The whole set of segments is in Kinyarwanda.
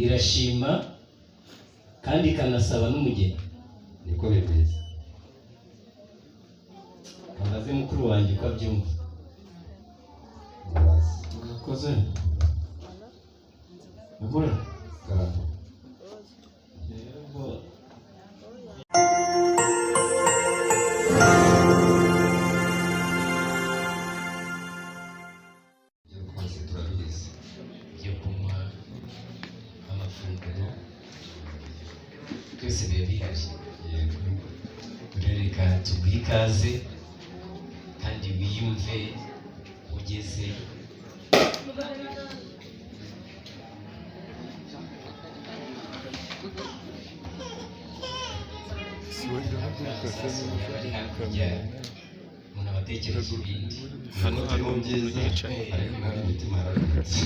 irashima kandi ikanasaba n'umugeni. Niko bimeze. Kamaze mukuru wanjye ko abyumva. Murakoze. Mugore. Karamba. Yego. Yo kunywa amafunguro byose biba bihari. Reka tuguhe ikaze kandi wiyumve ugeze umuntu abatekereje ibindi. Hano byiza ariko nari imitima yararutse.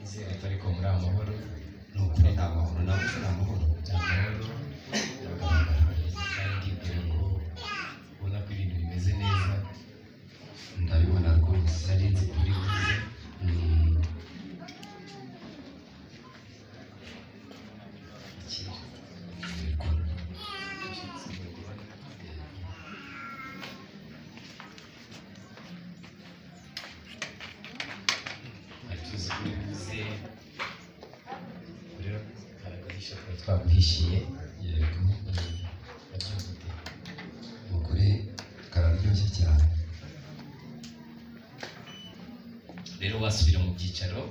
Izere ko ariko muri amahoro. Ni ukuri nta mahoro, nawe ni amahoro. Amahoro kandi ubwira ko ubona ko ibintu bimeze neza. Ndabibona rwose. Nari nzi kuri buze. Twaguhishiye. Yego. Ukuri kararyoshye cyane. Rero wasubira mu byicaro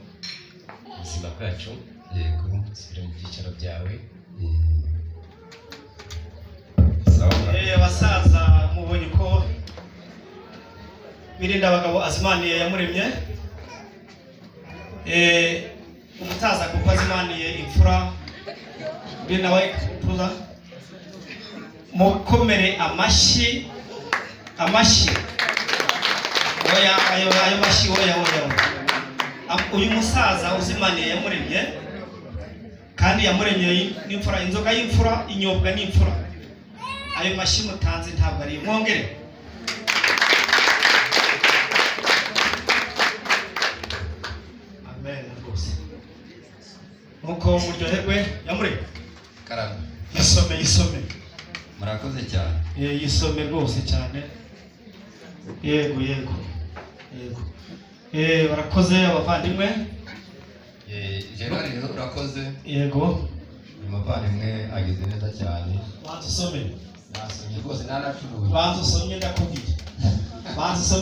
ubuzima bwacu. Yego. Subira mu byicaro byawe. Abasaza mubonye ko birinda abagabo azimaniye yamuremye. Umutaza kuko azimaniye imfura uri nawe kuza mukomere amashyi oya ayo mashyi oya uyu musaza uzimaniye yamuremye kandi yamuremye n'imfura, inzoga y'imfura inyobwa n'imfura. Ayo mashyi mutanze ntabwo ari mwongere. Amen rwose. Nuko muryoherwe yamuremye. Karamba. Yisome. Murakoze cyane. Yisome rwose cyane. Yego. Barakoze abavandimwe. Gerard rero urakoze. Yego. Umuvandimwe agize neza cyane. Banza usome. Nasomye rwose nanacuruye. Banza usomye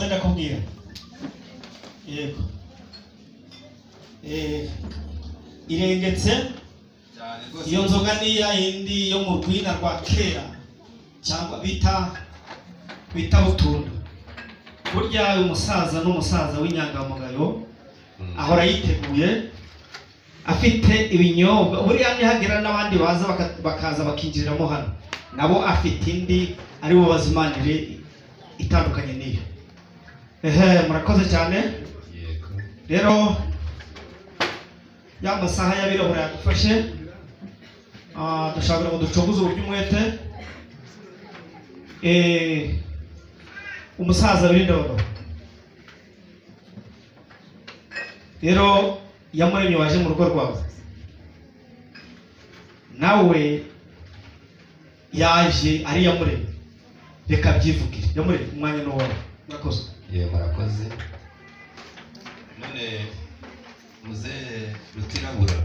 ndakubwira. Yego. Irengetse. Iyo nzoga ni ya yindi yo mu rwina rwa kera cyangwa bita butunda. Burya uyu musaza n'umusaza w'inyangamugayo ahora yiteguye afite ibinyobwa. Buriya nihagera n'abandi baza bakaza bakinjiriramo hano nabo afite indi ari bo bazimanire itandukanye n'iyo. Murakoze cyane. Rero ya masaha y'abirabura yadufashe, dushaka ngo ducoguze uburyo umwete. Umusaza birinda abagabo rero yamuremye waje mu rugo rwawe, nawe yaje ari yamuremye, reka byivugire. Yamuremye umwanya n'uwawe. Murakoze. Murakoze. None muzehe Rutirabura,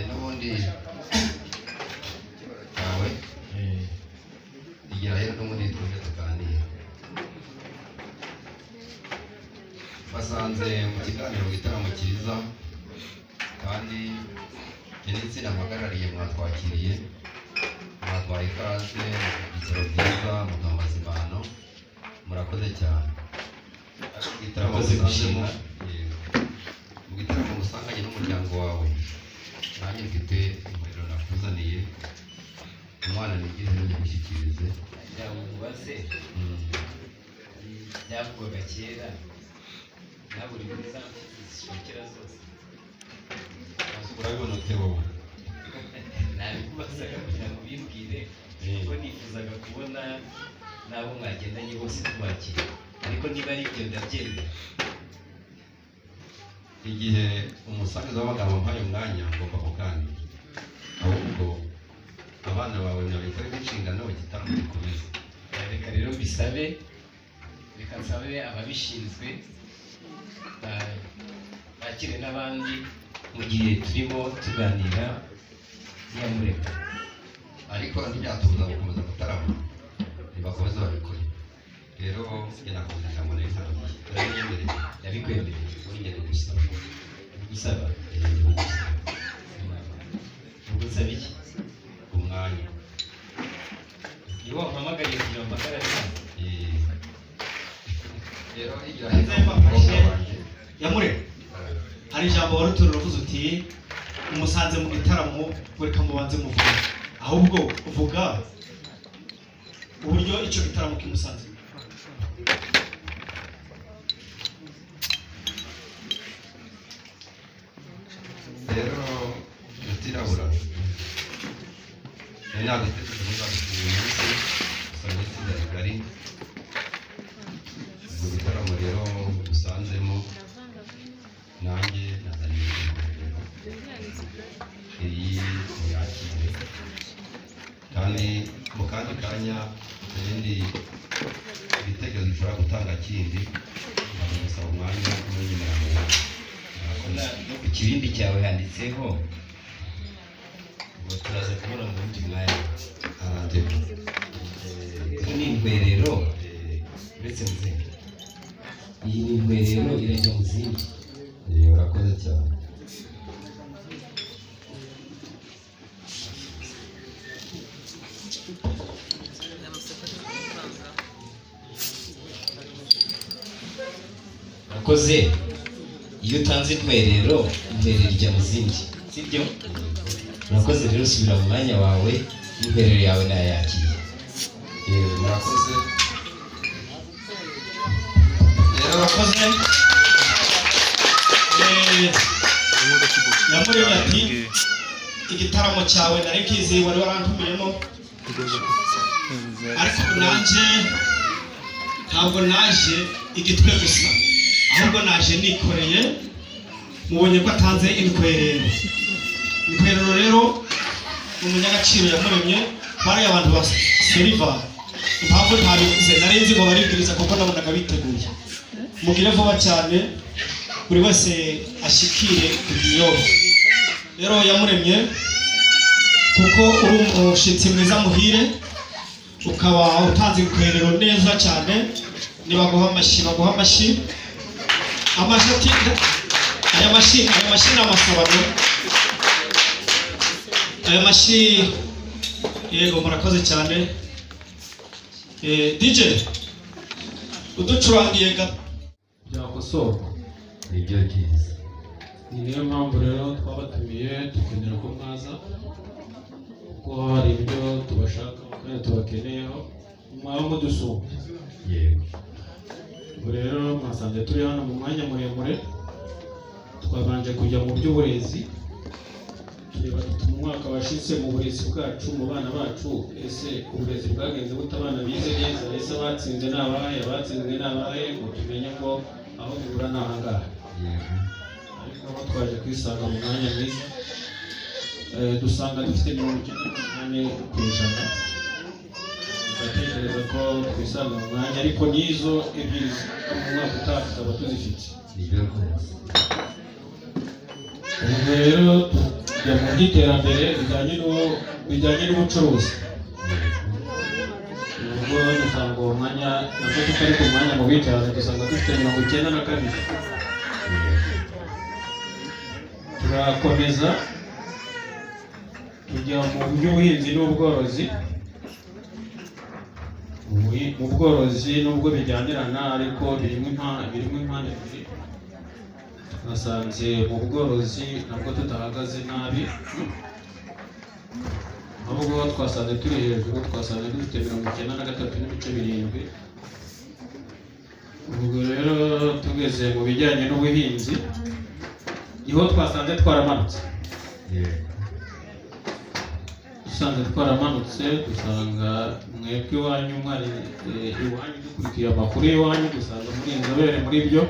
n'ubundi yawe igira rero n'ubundi twuje tuganira. Basanze mu kiganiro gitaramo cyiza kandi n'itsinda mpagarariye mwatwakiriye, mwatwaye ikaze mu bitaro byiza muduha amazimano. Murakoze cyane. Mu gitaramo musanganye n'umuryango wawe, nanjye mfite umuriro nakuzaniye. Umwana nigire n'ugushyikirize ubaze byavugwaga kera ntabwo uri muri za zishokera zose urabibona ute wowe nabikubazaga kugira ngo bimbwire kuko nifuzaga kubona n'abo mwagendanye bose kubakira ariko niba ari ibyo ndabyemera igihe umusangiza w'amagambo mpaye umwanya ngomba kuganira ahubwo abana bawe nabikore inshingano igitaramo gikomeza reka rero bisabe reka nsabe ababishinzwe bakire n'abandi mu gihe turimo tuganira nyamureka ariko ntibyatubuza gukomeza gutarama ntibakomeze babikore rero yanakomeza ijambo neza urabinyemereye yabikwemereye wongere gusaba gusaba ubwo nsaba iki umwanya iyo wampamagariye kugira ngo mpagarare hano rero igira Yamure hari ijambo wari uturuvuze uti umusanze mu gitaramo reka mubanze muvuga ahubwo uvuga uburyo icyo gitaramo kimusanze rero utirabura ntabwo twese tuzagushimira umunsi usanga itsinda rigari mu gitaramo rero dusanzemo nanjye nazaniye ingofero iri muyakire kandi mu kandi kanya ibindi ibitekerezo bishobora gutanga kindi ntabwo gusaba umwanya n'inyemerano no ku kibindi cyawe handitseho ngo turaza kubona mu wundi mwanya iyi ni intwerero uretse mu zindi iyi ni intwerero irajya mu zindi urakoze cyane urakoze iyo utanze intwerero intwerero ijya mu zindi sibyo urakoze rero subira mu mwanya wawe intwerero yawe nayakiye murakoze rero urakoze Yamuremye ati igitaramo cyawe nari kizi wari warantumiyemo ariko nanjye ntabwo naje igitwe gusa ahubwo naje nikoreye mubonye ko atanze intwerero rero umunyagaciro Yamuremye bariya abantu ba Seriva impamvu ntabivuze nari nzi ngo baribwiriza kuko nabonaga biteguye mugire vuba cyane buri wese ashikire kugiyo rero Yamuremye kuko uri umushyitsi mwiza muhire ukaba utanze intwerero neza cyane nibaguha amashyi amashati aya mashyi n'amasabano aya mashyi yego murakoze cyane DJ uducurangiye byakosorwa nibyo byiza ni niyo mpamvu rero twabatumiye tukenera ko mwaza kuko hari ibyo tubashaka kandi tubakeneyeho mwaba mudusumba yego ubu rero mwasanze turi hano mu mwanya muremure twabanje kujya mu by'uburezi tureba mu mwaka washize mu burezi bwacu mu bana bacu ese uburezi bwagenze bute abana bize neza ese abatsinze ni abahe abatsinzwe ni abahe ngo tumenye ngo aho bihura ni ahangaha ariko aho twaje kwisanga mu mwanya mwiza dusanga dufite 98% ndatekereza ko twisanga mu mwanya ariko n'izo ebyiri mu mwaka utaha tukaba tuzifite nibyo rwose ubu rero tujya mu by'iterambere bijyanye n'ubucuruzi ubwo dusanga uwo mwanya nabwo tutari ku mwanya mu bicaye dusanga dufite 92. turakomeza tujya mu by'ubuhinzi n'ubworozi mu bworozi nubwo bijyanirana ariko birimo impande ebyiri nasanze mu bworozi nabwo tudahagaze nabi ahubwo twasanze turi hejuru twasanze dufite 93.7 tugeze mu bijyanye n'ubuhinzi niho twasanze twaramanutse. Dusanze twaramanutse dusanga mwebwe iwanyu mwari iwanyu dukurikiye amakuru y'iwanyu, dusanga muri inzobere muri byo,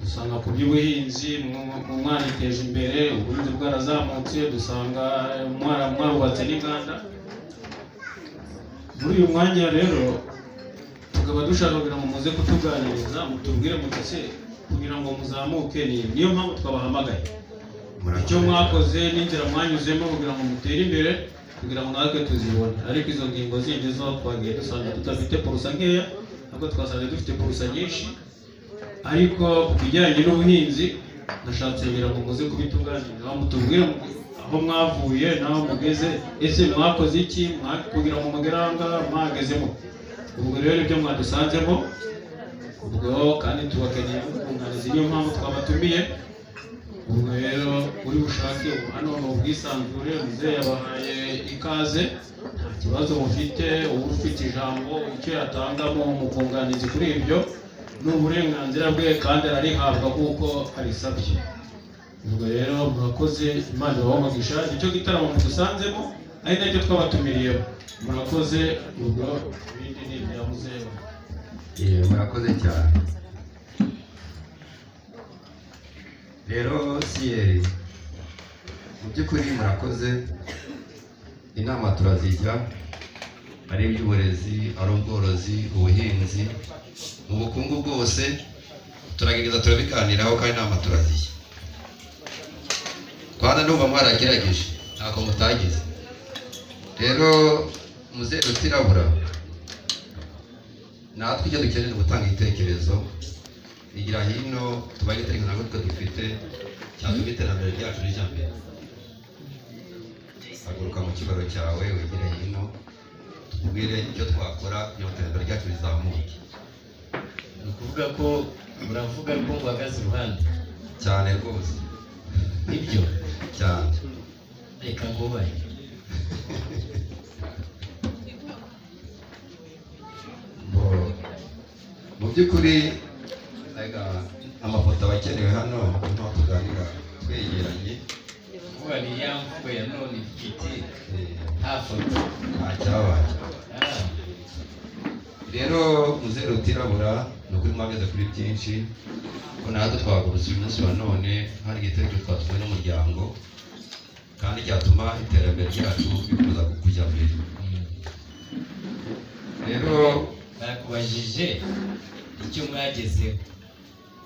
dusanga ku by'ubuhinzi mwariteje imbere, ubuhinzi bwarazamutse, dusanga mwarubatse n'inganda. Muri uyu mwanya rero tukaba dushaka kugira ngo muze kutuganiriza, mutubwire mutese kugira ngo muzamuke, niyo mpamvu twabahamagaye. Icyo mwakoze n'inzira mwanyuzemo kugira ngo mutere imbere, kugira ngo natwe tuzibone. Ariko izo ngingo zindi zo twagiye dusanga tudafite purusa nkeya, ntabwo twasanze dufite purusa nyinshi. Ariko ku bijyanye n'ubuhinzi nashatse kugira ngo muze kubituganiriza, mutubwire aho mwavuye n'aho mugeze, ese mwakoze iki kugira ngo mugere aha ngaha mwagezemo. Ubwo rero ibyo mwadusanzemo ubwo kandi tubakeneye ubwunganizi, niyo mpamvu twabatumiye. Ubwo rero uri bushake hano ni ubwisanzure, muzehe yabahaye ikaze, nta kibazo mufite. Uba ufite ijambo, icyo yatangamo mu bwunganizi kuri ibyo ni uburenganzira bwe kandi ararihabwa kuko arisabye. Ubwo rero murakoze, Imana ibahe umugisha. Nicyo gitaramo mudusanzemo ari nacyo twabatumiriyeho. Murakoze. Ubwo ibindi ni ibya muzehe. Murakoze cyane. Rero Siyeri, mu by'ukuri murakoze. Inama turazijya, ari iby'uburezi, ari ubworozi, ubuhinzi, mu bukungu bwose turagerageza turabiganiraho, kandi inama turazijya. Rwanda ndumva mwaragerageje, ntako mutagize. Rero muzehe Rutirabura, natwe icyo dukeneye gutanga ibitekerezo igira hino, tubaye itegeko ntabwo twe dufite cyangwa iterambere ryacu rijya mbere. Haguruka mu kibaro cyawe wegere hino, tubwire icyo twakora kugira ngo iterambere ryacu rizamuke. Ni ukuvuga ko muravuga ko muhagaze iruhande cyane rwose. Ibyo cyane. Reka ngubahe. Mu by'ukuri amafoto aba akenewe hano, niho tuganira twegeranye. Kuba ni ya mvugo ya none ifite nta foto nta cyabaye. Rero muzehe Rutirabura, ni ukuri mwageze kuri byinshi, ko natwe twahagurutse uyu munsi wa none hari igitekerezo twatuwe n'umuryango, kandi cyatuma iterambere ryacu bikomeza kujya mbere. Rero barakubajije icyo mwagezeho,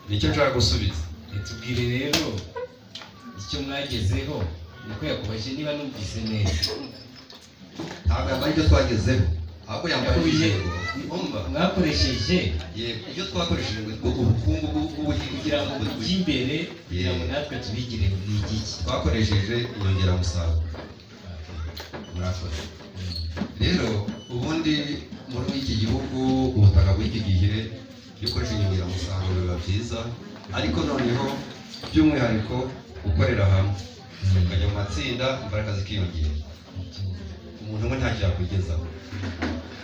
nicyo nshaka gusubiza. tubwire rero icyo mwagezeho. Niko yakubajije niba numvise neza. Ntabwo yambaye ibyo twagezeho, ahubwo yambaye ibihembo. Mwakoresheje ibyo twakoresheje ubukungu bw'ubuhinzi kugira ngo tujye imbere, kugira ngo natwe tubigire ni igiki twakoresheje inyongeramusaruro. Murakoze. Rero ubundi muri iki gihugu, ubutaka bw'iki gihe iyo ukoresha inyongeramusaruro biba byiza, ariko noneho by'umwihariko gukorera hamwe, ukajya mu matsinda, imbaraga zikiyongera. Umuntu umwe ntacyo yakwigezaho.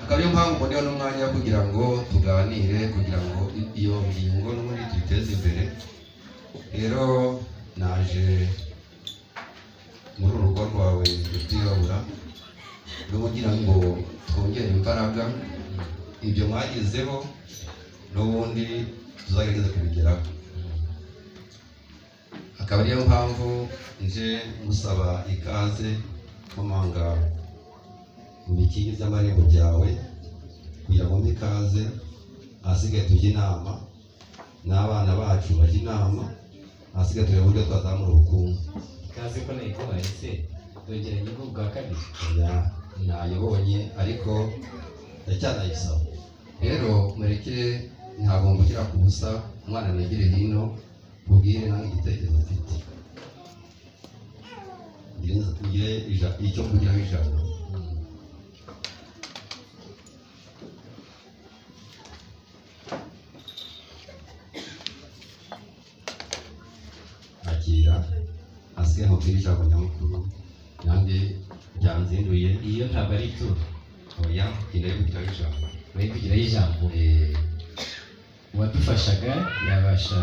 Akaba ariyo mpamvu mboneho n'umwanya kugira ngo tuganire, kugira ngo iyo ngingo n'ubundi tuyiteze imbere. Rero naje muri uru rugo rwawe Rutirabura, kugira ngo twongere imbaraga. Ibyo mwagezeho n'ubundi tuzagerageza kubigeraho. Akaba ariyo mpamvu nje musaba ikaze, nkomanga mu bikingi by'amarembo byawe kugira ngo ikaze, ahasigaye tujye inama n'abana bacu, bajye inama, ahasigaye turebe uburyo twazamura ubukungu. ikaze ko nayikubaye se dongeranye ubwa kabiri. Nayibonye ariko ndacyanayisaba. Rero murekere, ntabwo mvugira ku busa, umwana negere hino, mubwire nange igitekerezo mfite, ngire icyo mvugiraho ijambo. Akira, hasigaye mubwire ijambo nyamukuru, nange byanzinduye. Iyo ntabwo ari ituro. Oya, ngiye kugiraho ijambo. Bari kugiraho ijambo. uwadufashaga yabasha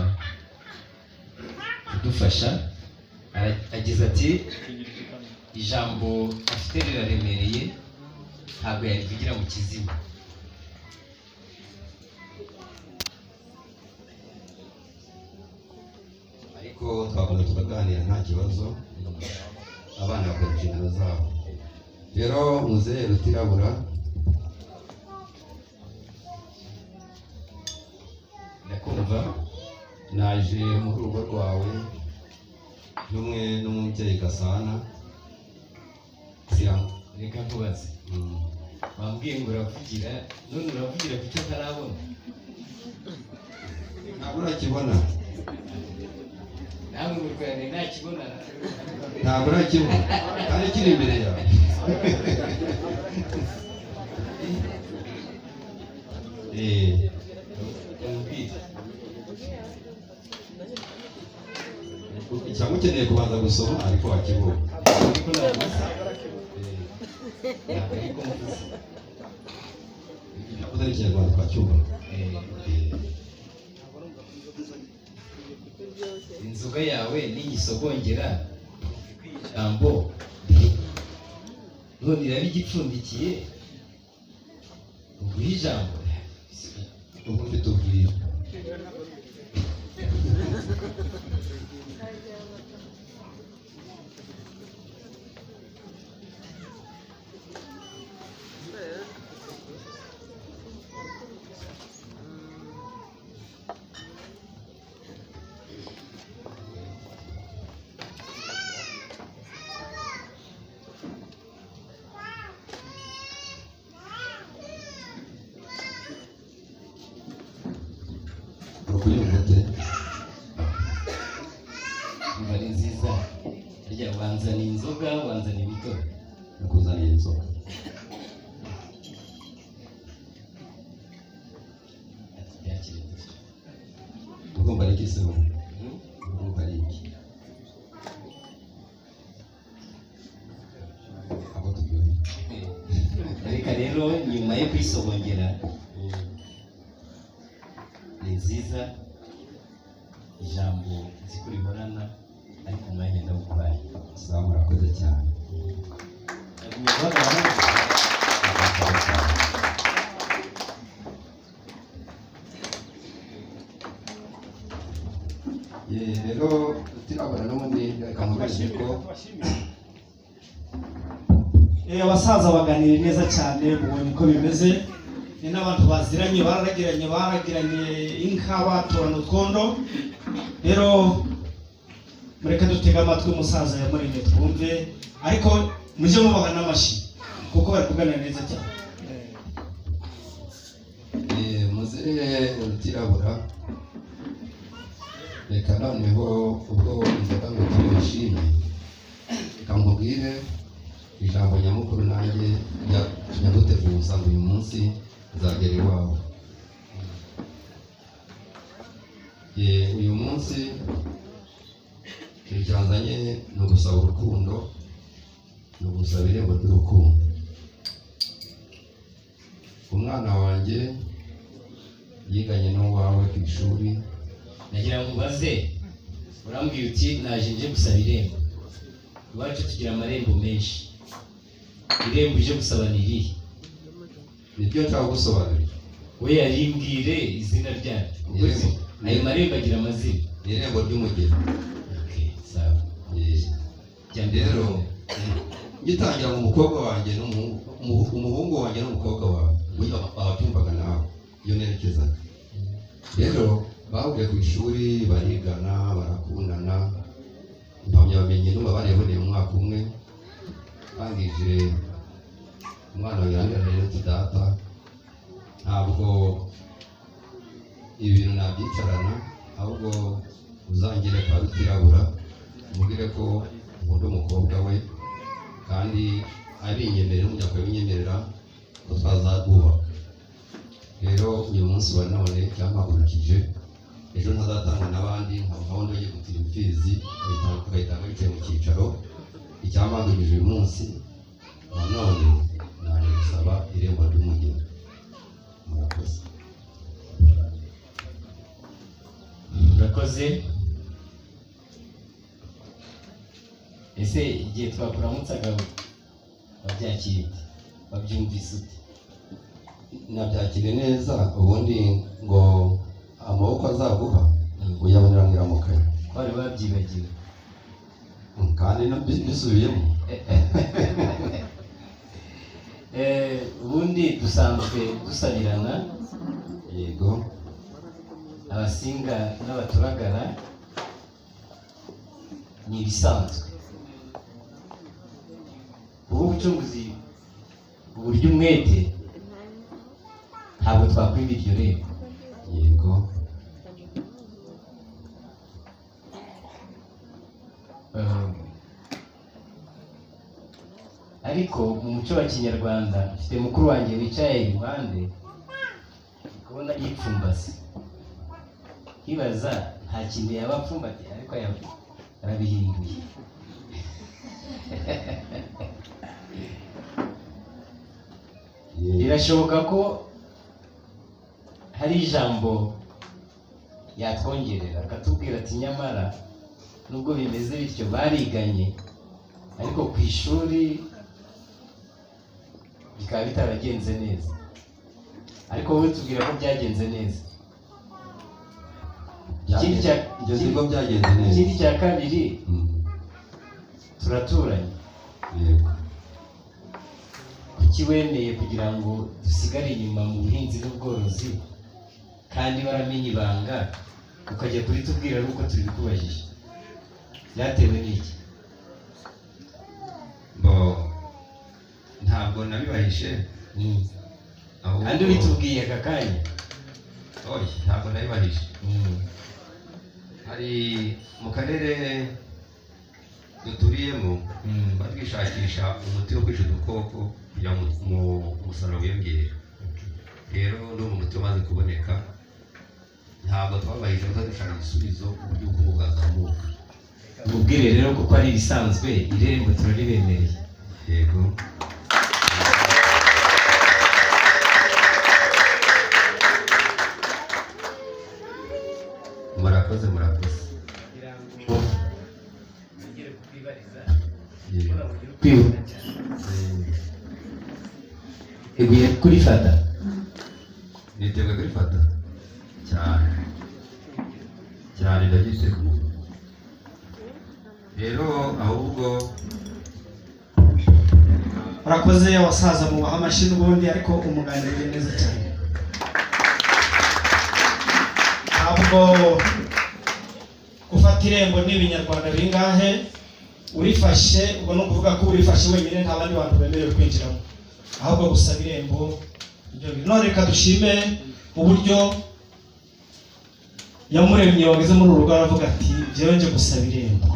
kudufasha. Agize ati ijambo afite riraremereye ntabwo yarivugira mu kizima. ariko twakunda tukaganira nta kibazo, abana bakora inshingano zabo. Rero muzehe Rutirabura, ndakumva. naje mu rugo rwawe rumwe n'umubyeyi Gasana. Reka nkubaze, wambwiye ngo uravugira, none uravugira ku cyo ntarabona? Ntabwo urakibona? Nawe mu Rwanda ntakibona? Ntabwo urakibona kandi kiri imbere yawe. Cyangwa ukeneye kubanza gusoma ariko wakibona. Nakuze ari Ikinyarwanda twacyumva. Inzoga yawe n'igisogongera ijambo none iraba igipfundikiye uguha ijambo ubu mfite ubwira. Ari nziza. Harya wanzana inzoga, wanzana imitobe? Nakuzaniye inzoga. Ugomba ari iki se wowe? Ugomba ari iki? Abo turyoheye. Reka rero nyuma yo kwisogongera ni nziza, ijambo nzi ko rihorana ariko umwanya ndawubaye. Sawa, murakoze cyane. Rero Rutirabura n'ubundi reka mubeshye ko abasaza baganira neza cyane, mubonye uko bimeze. Ni n'abantu baziranye, baragiranye inka, batorana utwondo. Rero mureke dutega amatwi umusaza yamuremye twumve, ariko mujye mubaha n'amashyi kuko bari kuganira neza cyane. muzehe Rutirabura, reka noneho ubwo inzoga ngo tubishime, reka nkubwire ijambo nyamukuru nanjye nyaguteguza ngo uyu munsi nzagera iwawe. Uyu munsi icyanzanye ni ugusaba urukundo, ni ugusaba irembo ry'urukundo. Umwana wanjye yiganye n'uwawe ku ishuri. Nagira ngo ubaze, urambwira uti naje nje gusaba irembo. Iwacu tugira amarembo menshi, irembo uje gusaba ni irihe? Nibyo nshaka gusobanurira. We yarimbwire izina ryaryo. Ayo marembo agira amazina. Irembo ry'umugeni. Sawa. Rero ngitangira mu mukobwa wanjye umuhungu wanjye n'umukobwa wawe, abatumvaga nawe iyo nerekezaga. Rero bahuye ku ishuri, barigana, barakundana, impamyabumenyi n'uba bariboneye mu mwaka umwe. Bangije umwana wanjye yambwira rero ati data, ntabwo ibintu nabyicarana, ahubwo uzangire kwa Rutirabura umubwire ko nkunda umukobwa we, kandi abinyemerera, umunyakuri binyemerera ko twazabubaka. Rero uyu munsi wa none cyampagurukije, ejo ntazatanga n'abandi nkavaho ndongeye gutira imfizi bagahita bicaye mu cyicaro. Icyampagurukije uyu munsi wa none naje gusaba irembo ry'umugeni. Murakoze. murakoze. Ese igihe twakuramutsaga wabyakiriye ute? Wabyumvise ute? nabyakire neza, ubundi ngo amaboko azaguha uyabonera mu iramukanya. Wari wabyibagiwe? Kandi bisubiyemo. Ubundi dusanzwe dusabirana, Yego. abasinga n'abaturagara, ni ibisanzwe. Ubu bucunguzi uburyo umwete ntabwo twakwimba iryo rembo. Yego. Ariko mu muco wa kinyarwanda mfite mukuru wanjye wicaye iruhande, kubona yipfumbase, nkibaza nta kintu yaba apfumbatiye ariko arabihinduye. Birashoboka ko hari ijambo yatwongerera akatubwira ati nyamara nubwo bimeze bityo bariganye ariko ku ishuri bikaba bitaragenze neza, ariko wowe tubwira ko byagenze neza. Ikindi cya kabiri, turaturanye. Yego. Kuki wemeye kugira ngo dusigare inyuma mu buhinzi n'ubworozi kandi waramenye ibanga ukajya kuri tubwira nuko tubikubajije? Byatewe n'iki? Ntabwo nabibahishe. Kandi ubitubwiye aka kanya? Oya, ntabwo nabibahishe. Hari mu karere duturiyemo batwishakisha umuti wo kwica udukoko kugira ngo umusaruro wiyongere. Rero n'ubu umuti umaze kuboneka, ntabwo twabahije ko dushaka igisubizo uburyo ubukungu bwazamuka. Mubwire rero kuko ari ibisanzwe, irembo turaribemereye. Yego. Murakoze. Eguye kurifata? Niteguye kurifata cyane ndagiteguye. Rero ahubwo Murakoze abasaza mu amashyi n'ubundi, ariko umuganirire neza cyane. Ntabwo gufata irembo n'ibinyarwanda bingahe, urifashe ubwo no kuvuga ko urifashe wenyine nta bandi bantu bemerewe kwinjiramo, ahubwo gusaba irembo. None reka dushime uburyo yamuremye wageze muri uru rugo, aravuga ati njyewe nje gusaba irembo.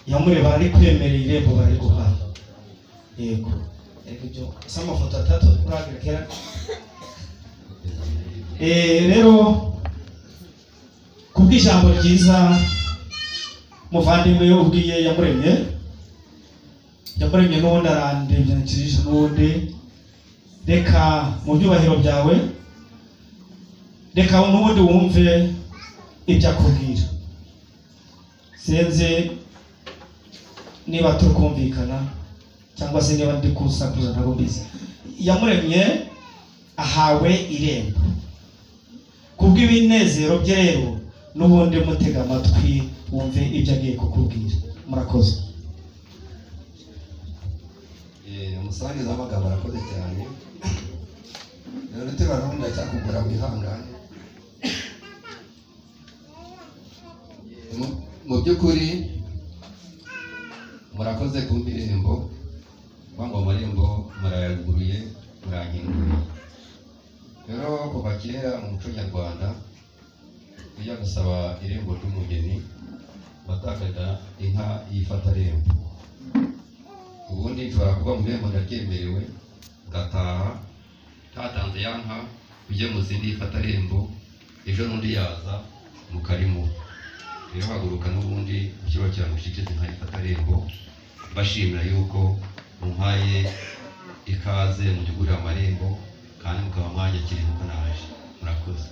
Yamureba ari kwemerera irembo bari guhaha. Yego. Ibyo asa amafoto atatu uragira kera. Rero kubw'ijambo ryiza muvandimwe ubwiye yamuremye n'ubundi arandebye nshirije n'ubundi. Reka mu byubahiro byawe, reka n'ubundi wumve ibyo akubwira. Senze niba tukumvikana cyangwa se niba ndi kusakuza ntabwo mbizi. Yamuremye ahawe irembo kubw'ibinezero bye, rero n'ubundi mutega amatwi wumve ibyo agiye kukubwira. Murakoze. umusangiza w'amagambo arakoze cyane. Rero turarundi ndacyakugura wihangane. Mu by'ukuri murakoze kumva irembo, kwanga amarembo murayaguruye, murankinguye. Rero kuva kera mu muco nyarwanda ujya gusaba irembo ry'umugeni watakaga inka yifata rembo. Ubundi nshobora kuba mu irembo ndaryemerewe ngataha ntatanze ya nka, ujye mu zindi yifata rembo, ejo n'undi yaza mukarimo. Rero haguruka n'ubundi ukibakira mushikize inka yifata rembo, bashimira yuko mumpaye ikaze mugurira amarembo kandi mukaba mwanyakiriye uko naje. Murakoze.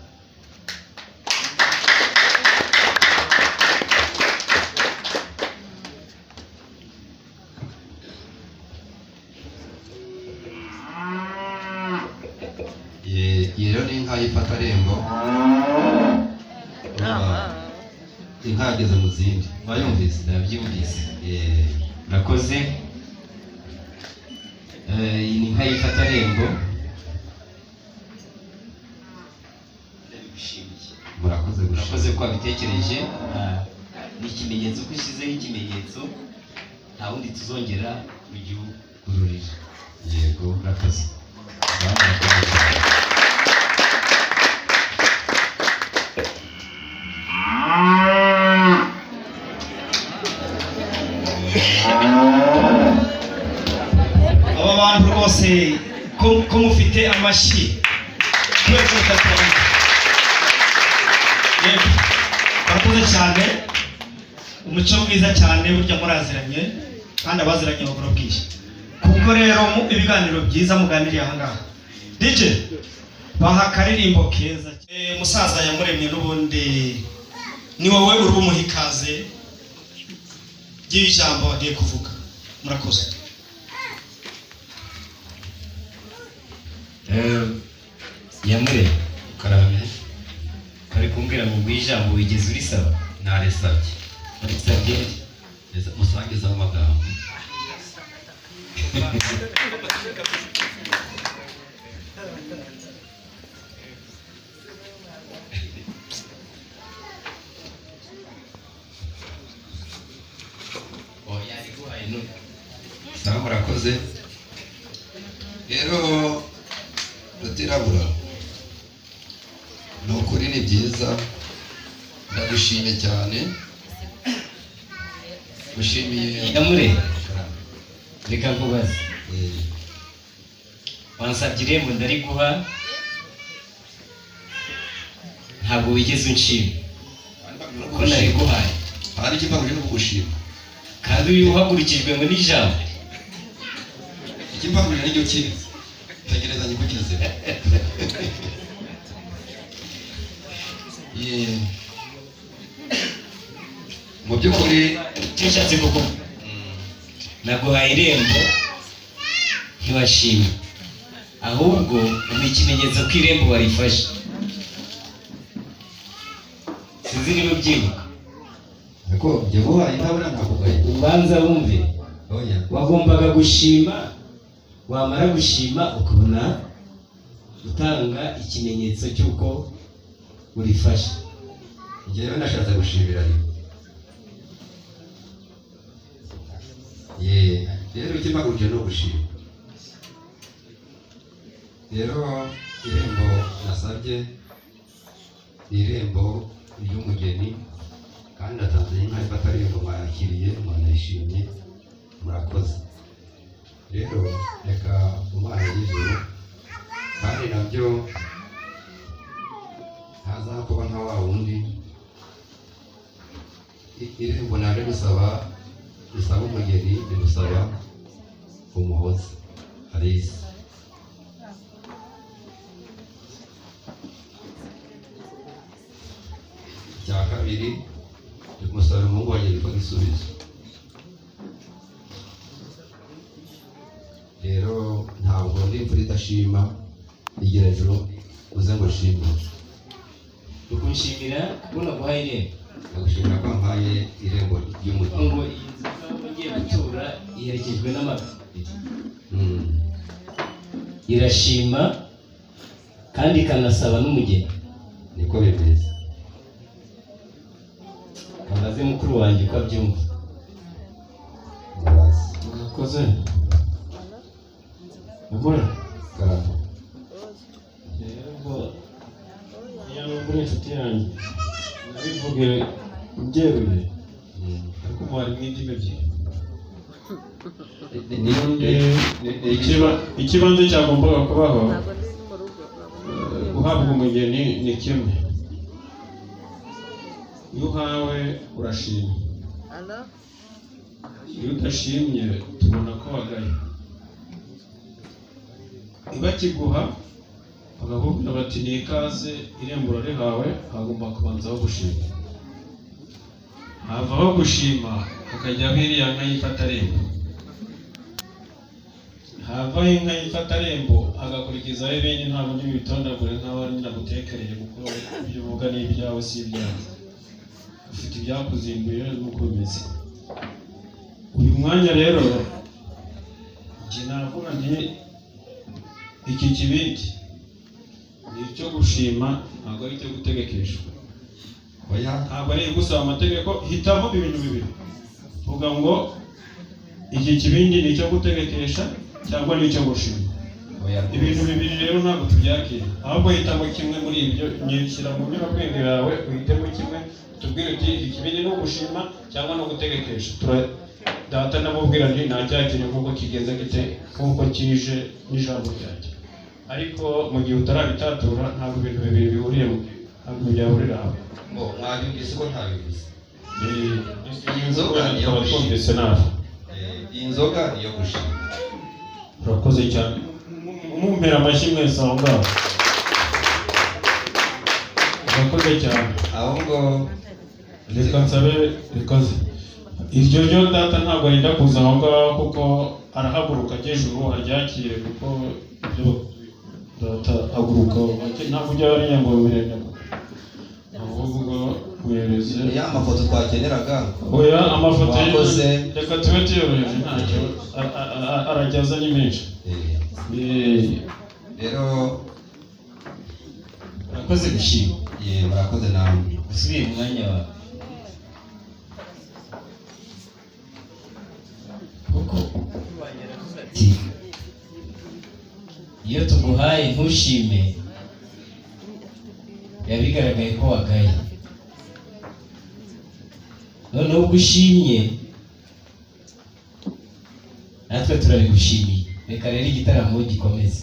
iyi rero ni inka y'Ifatarembo. Inka yageze mu zindi. Wayumvise? Ndabyumvise. Murakoze. Iyi ni inka y'Ifatarembo. Murakoze ko wabitekereje. Ni ikimenyetso ko ushyizeho ikimenyetso, nta wundi tuzongera kugikururira. Yego, murakoze. aba bantu rwose ko mufite amashyi twese tutatu. Murakoze cyane, umuco mwiza cyane, burya muraziranye kandi abaziranye bagura bwishye. Kuko rero mu ibiganiro byiza muganiriye aha ngaha, DJ baha akaririmbo keza. Musaza Yamuremye n'ubundi ni wowe uri bumuha ikaze ry'ijambo agiye kuvuga. Murakoze. Yamuremye karame. kari kumbwira ngo ijambo wigeze urisaba? Narisabye. Narisabye musangiza amagambo. Sawa, murakoze. Rero Rutirabura, ni ukuri ni byiza, ndagushimye cyane. Gushimiye Yamuremye, reka nkubaze. Wansabye irembo ndariguha, ntabwo wigeze unshima ko nariguhaye. hari ikimpamvu cyo kugushima kandi uyu uhagurikijwe ngo n'ijambo. ikimpamvu n'icyo kizi tegereza nyikukize. Mu by'ukuri nshatse kuko naguhaye irembo ntiwashimye, ahubwo ni ikimenyetso ko irembo warifashe. Sinzi niba ubyibuka. ariko njye guhaye ntabona nakugaye. Ubanza wumve, wagombaga gushima, wamara gushima ukabona gutanga ikimenyetso cy'uko urifashe. njyewe nashatse gushimira rero ikimpagurije no gushima. rero irembo nasabye ni irembo ry'umugeni, kandi natanze inka y'Ifatarembo, mwayakiriye, mwanayishimye, murakoze. rero reka Imana y'ijuru kandi nabyo ntazakuba nka wa wundi. irembo naje gusaba umugeni, rigusaba umuhoza Alice. icya kabiri rimusaba umuhungu wanjye witwa Gisubizo. rero ntabwo ndi imvura idashima, igira ejuru uze ngo shima. Tukunshimira kubona guhaye irembo. ndagushimira ko wampaye irembo ry'umugeni. ngo iyi nzu ugiye gutura iherekejwe n'amata. irashima kandi ikanasaba n'umugeni. niko bimeze. kamaze mukuru wanjye uko abyumva. murakoze. Mugora karamo. rero iyo muri inshuti yanjye nabivuge ubyeruye, ariko muhari mw'indimi ebyiri. ikibanza cyagombaga kubaho guhabwa umugeni ni kimwe. iyo uhawe urashima, iyo udashimye tubona ko wagaye. ntibakiguha bakakubwira bati ni ikaze, irembo rihawe, hagomba kubanzaho gushima. havaho gushima hakajyaho iriya nka y'Ifatarembo. havaho inka y'ifatarembo agakurikizaho ibindi ntabwo n'ibitondagure nk'aho nagutekereye kuko ibyo uvuga ni ibyawe si ibyawe, ufite ibyakuzimbuye n'uko bimeze. Uyu mwanya rero njye navuga nti iki kibindi ni icyo gushima, ntabwo ari icyo gutegekeshwa. Ntabwo ari gusaba amategeko, hitamo ibintu bibiri, vuga ngo iki kibindi ni icyo gutegekesha cyangwa ni icyo gushima. Ibintu bibiri rero ntabwo tubyakira, ahubwo hitamo kimwe muri ibyo, nyishyira mu nyurabwenge yawe uhitemo kimwe, tubwire uti iki kibindi ni ugushima cyangwa no gutegekesha. Data namubwira nti ntacyakire kuko kigeze gite nk'uko kije n'ijambo ryanjye, ariko mu gihe utarabitatura ntabwo ibintu bibiri bihuriyemo, ntabwo byahurira hamwe. Mwabyumvise ko ntabivuze. Iyi nzoga niyo twumvise nawe. Iyi nzoga niyo gushima. Urakoze cyane, umumpera amashyi mwese aho ngaho. Urakoze cyane. Ahubwo reka nsabe rikoze iryo ryo data ntabwo arinda kuza aho ngaho kuko arahaguruka hejuru aryakire, kuko ibyo data haguruka ntabwo ujya bariya ngo birenge, ahubwo wereze ya mafoto twakeneraga. oya amafoto yakoze, reka tube tuyoroheje, ntacyo arajyaza ni menshi. Rero urakoze gushima. murakoze namwe. usubiye mu mwanya wawe, kuko ati iyo tuguhaye ntushime biba bigaragaye ko wagaye, noneho ubwo ushimye natwe turabigushimiye. Reka rero igitaramo gikomeze.